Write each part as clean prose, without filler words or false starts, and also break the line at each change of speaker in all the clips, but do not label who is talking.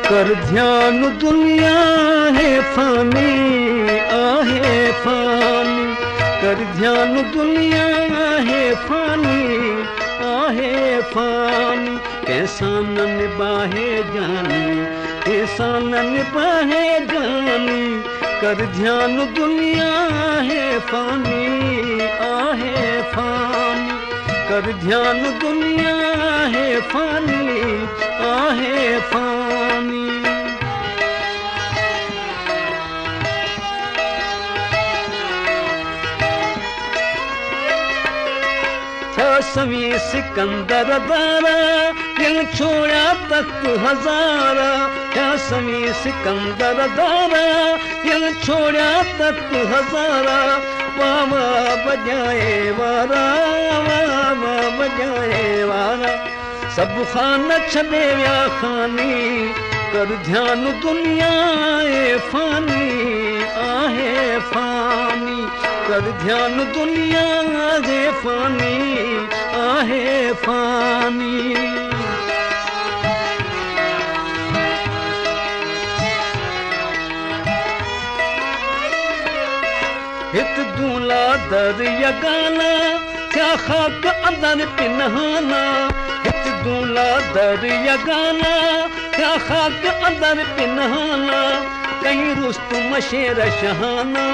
कर ध्यान दुनिया है फानी, आहे फानी। कर ध्यान दुनिया है फानी, आहे फानी। कैसा न निभाए जानी, कैसा न निभाए जानी। कर ध्यान दुनिया है फानी, आहे फानी। कर ध्यान दुनिया है फानी, आहे फानी। सवी सिकंदर दारा, दिल छोड़ा तख्त हजारा। क्या सवी सिकंदर दारा, दिल छोड़ा तख्त हजारा। वावा बजाए वारा, वावा बजाए वारा। सब खान छदे व्या खानी, कर ध्यान दुनिया ए फानी, आहे फानी। कर ध्यान दुनिया है फानी, आहे फानी। हित दूला दर यगाना, क्या खाक अंदर पिनहाना। हित दूला दर यगाना, क्या खाक अंदर पिनहाना। कहीं रुस्तुम शेर शहाना,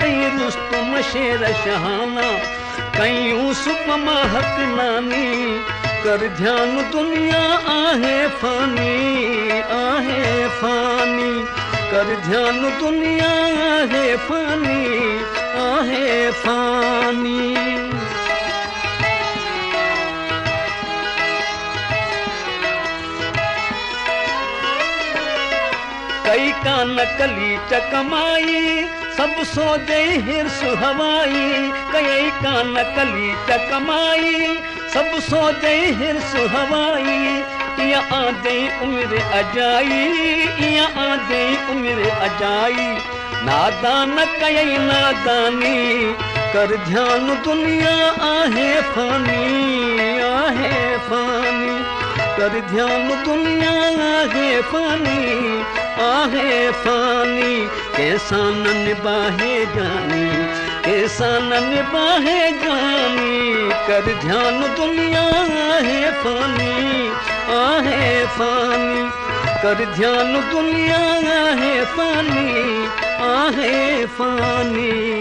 कहीं रुस्तुम शेर शहाना। कहीं यूसुफ महक नानी। कर ध्यान दुनिया आहे फानी, आहे फानी। कर ध्यान दुनिया आहे फानी, आहे फानी। कई का नकली चकमाई, सब सो गई हिर्स हवाई। कई का नकली चकमाई, सब सो गई हिर्स हवाई। या आ गई उम्र अजाई, या आ गई उम्र अजाई। नादान कई नादानी, कर ध्यान दुनिया आहे फानी, आहे फानी। कर ध्यान दुनिया आहे फानी, आहे फानी। कैसा न निभाए जानी, कैसा न निभाए जानी। कर ध्यान दुनिया है फानी, आहे फानी। कर ध्यान दुनिया है फानी, आहे फानी।